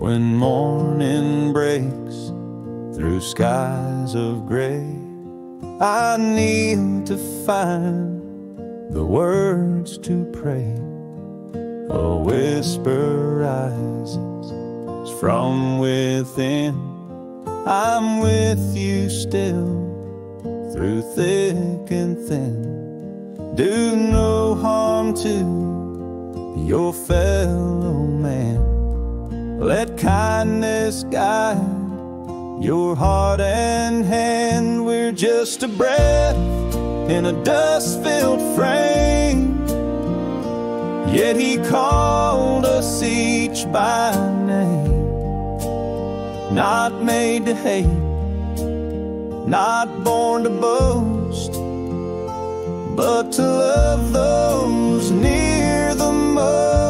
When morning breaks through skies of gray, I kneel to find the words to pray. A whisper rises from within. I'm with you still, through thick and thin. Do no harm to your fellow man. Let kindness guide your heart and hand. We're just a breath in a dust-filled frame, yet He called us each by name. Not made to hate, not born to boast, but to love those near the most.